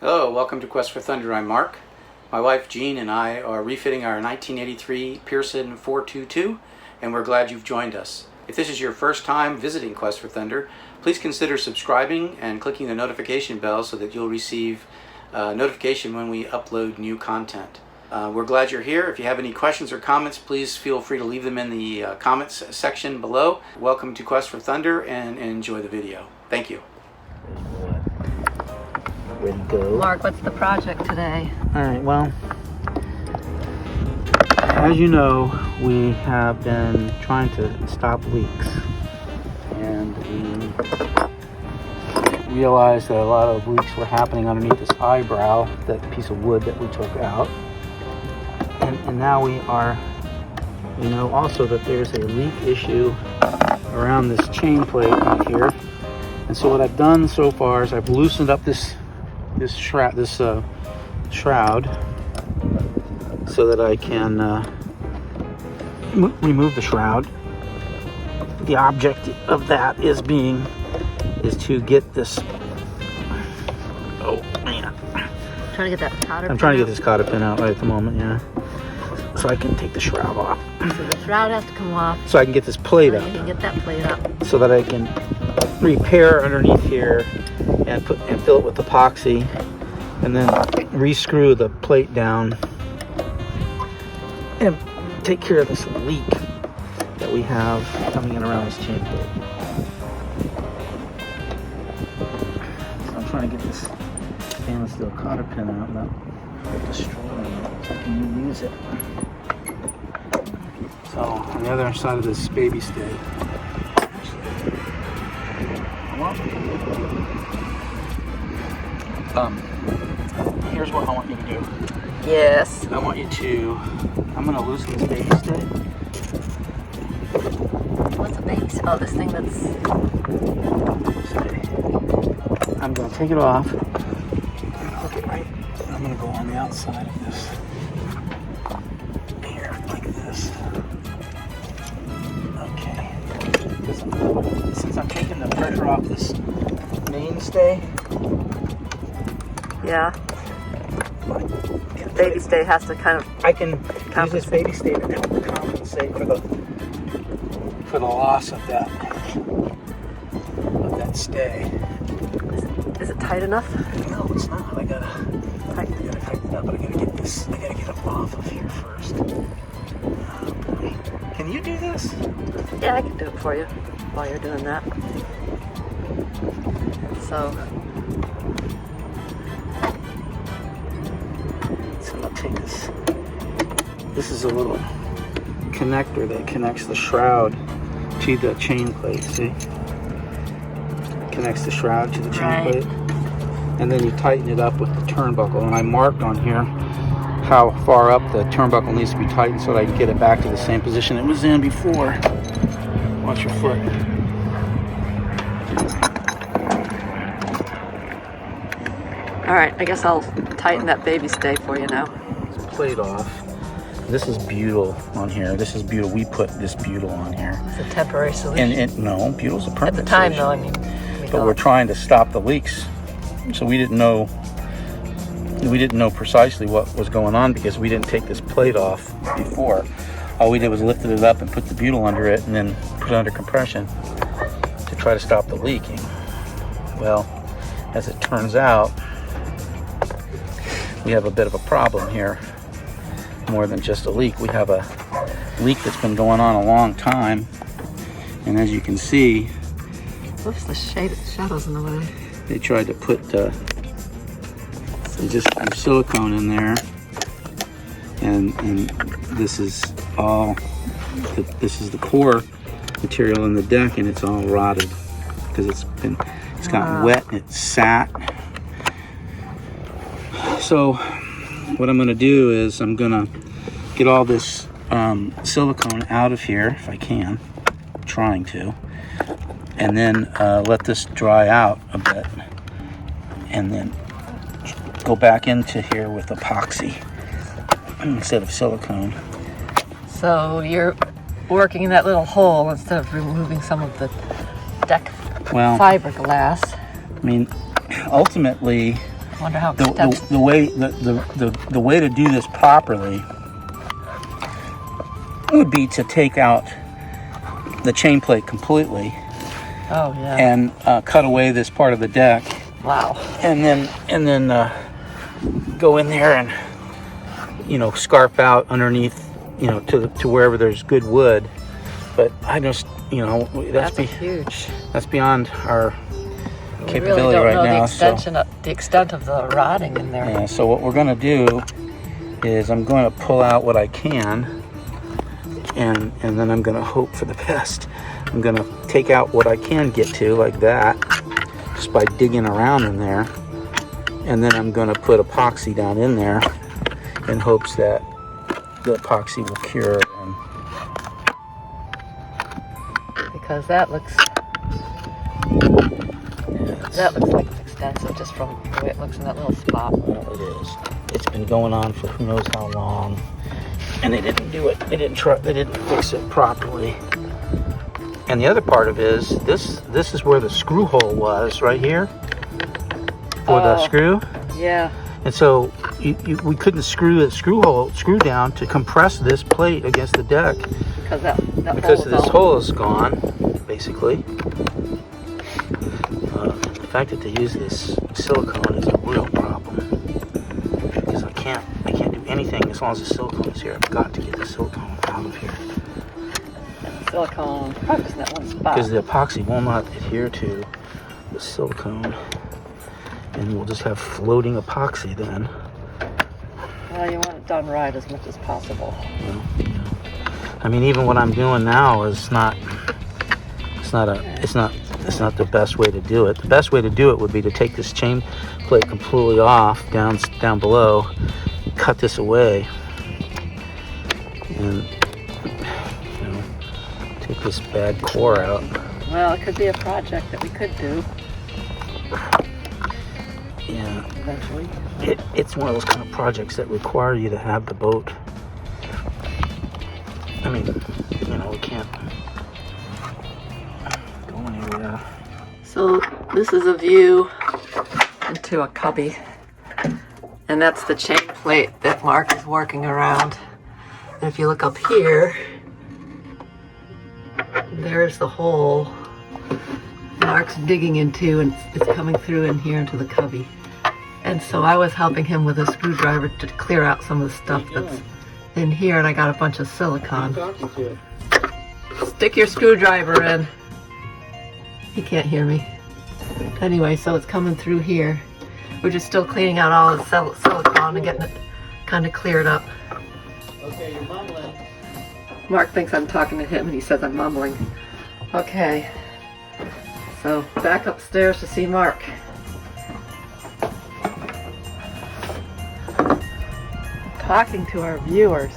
Hello, welcome to Quest for Thunder. I'm Mark. My wife Jean and I are refitting our 1983 Pearson 422, and we're glad you've joined us. If this is your first time visiting Quest for Thunder, please consider subscribing and clicking the notification bell so that you'll receive notification when we upload new content. We're glad you're here. If you have any questions or comments, please feel free to leave them in the comments section below. Welcome to Quest for Thunder and enjoy the video. Thank you. Ready to go. Mark, what's the project today? Alright, well, as you know, we have been trying to stop leaks. And we realized that a lot of leaks were happening underneath this eyebrow, that piece of wood that we took out. And now we are, we know also that there's a leak issue around this chain plate right here. And so what I've done so far is I've loosened up this shroud so that I can remove the shroud. The object of that is to get this. Oh man! Trying to get that cotter pin. I'm trying to get this cotter pin out right at the moment. Yeah, so I can take the shroud off. So the shroud has to come off. So I can get this plate So up. you can get that plate up. So that I can repair underneath here and fill it with epoxy, and then re-screw the plate down and take care of this leak that we have coming in around this chain plate. So I'm trying to get this stainless steel cotter pin out without destroying it, so I can reuse it. So on the other side of this baby stay, here's what I want you to do. Yes. I want you to, I'm going to loosen this baby stay. What's a baby? Oh, this thing that's... I'm going to take it off. Okay, right. I'm going to go on the outside of this. Here, like this. Okay. Since I'm taking the pressure off this mainstay. Yeah. Baby stay has to kind of... I can use this baby stay to help compensate for the loss of that stay. Is it tight enough? No, it's not. I gotta tighten it up, but I gotta get it off of here first. Can you do this? Yeah, I can do it for you while you're doing that. So I'm gonna take this. This is a little connector that connects the shroud to the chain plate. See? Connects the shroud to the chain plate, and then you tighten it up with the turnbuckle. And I marked on here how far up the turnbuckle needs to be tightened so that I can get it back to the same position it was in before. Watch your foot. all right, I guess I'll tighten that baby stay for you now. Plate off. This is butyl on here. This is butyl. We put this butyl on here. It's a temporary solution. And no, butyl's a permanent At the time, solution. though, I mean. But we're trying to stop the leaks, so we didn't know precisely what was going on because we didn't take this plate off before. All we did was lifted it up and put the butyl under it, and then put it under compression to try to stop the leaking. Well, as it turns out, we have a bit of a problem here. More than just a leak, we have a leak that's been going on a long time, and as you can see, Oops, the shadow's in the way. they tried to put just some silicone in there, and this is the core material in the deck, and it's all rotted because it's gotten wet and it's sat. So what I'm going to do is I'm going to get all this silicone out of here if I can. I'm trying to. And then let this dry out a bit, and then go back into here with epoxy instead of silicone. So you're working in that little hole instead of removing some of the deck fiberglass. I mean, ultimately, Wonder how the extensive. the way to do this properly would be to take out the chain plate completely Oh yeah. and cut away this part of the deck, Wow. and then go in there and scarp out underneath, to wherever there's good wood. But I just That's huge. that's beyond our We capability really don't right know now. the extent of the rotting in there. Yeah, so what we're going to do is I'm going to pull out what I can, and then I'm going to hope for the best. I'm going to take out what I can get to, like that, just by digging around in there, and then I'm going to put epoxy down in there in hopes that the epoxy will cure. And Because that looks like it's extensive just from the way it looks in that little spot. well, it is. It's been going on for who knows how long, and they didn't do it. They didn't fix it properly. And the other part of it is this is where the screw hole was, right here, for the screw. Yeah. And so we couldn't screw the screw down to compress this plate against the deck Because that because hole this hole is gone, basically. The fact that they use this silicone is a real problem, because I can't do anything as long as the silicone is here. I've got to get the silicone out of here silicone probably in that one spot. because the epoxy will not adhere to the silicone, and we'll just have floating epoxy then. Well, you want it done right as much as possible. I mean, even what I'm doing now is not the best way to do it. The best way to do it would be to take this chain plate completely off down below, cut this away, and take this bad core out. Well, it could be a project that we could do Yeah, eventually. it's one of those kind of projects that require you to have the boat. I mean, we can't go anywhere. So this is a view into a cubby, and that's the chain plate that Mark is working around. And if you look up here, there's the hole Mark's digging into, and it's coming through in here into the cubby. And so I was helping him with a screwdriver to clear out some of the stuff that's in here, and I got a bunch of silicone. Stick your screwdriver in. He can't hear me. Anyway, so it's coming through here. We're just still cleaning out all the silicone and getting it kind of cleared up. Okay, you're mumbling. Mark thinks I'm talking to him and he says I'm mumbling. Okay. So back upstairs to see Mark. Talking to our viewers.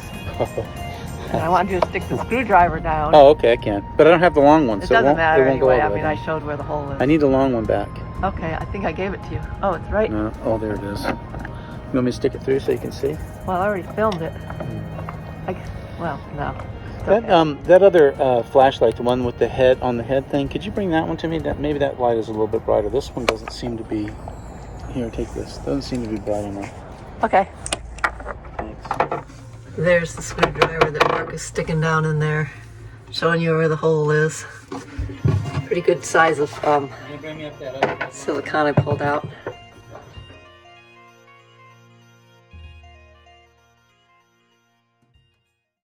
And I want you to stick the screwdriver down. Oh, okay, I can. But I don't have the long one, It so doesn't matter it won't go anyway. all I the way mean, I down. showed where the hole is. I need the long one back. Okay, I think I gave it to you. Oh, it's right. No, oh, there it is. You want me to stick it through so you can see? Well, I already filmed it. Well, no. It's That okay. that other flashlight, the one with the head on the head thing, could you bring that one to me? Maybe that light is a little bit brighter. This one doesn't seem to be. Here, take this. Doesn't seem to be bright enough. Okay. Thanks. There's the screwdriver that Mark is sticking down in there, showing you where the hole is. Pretty good size of Can you bring me up that other? silicone I pulled out.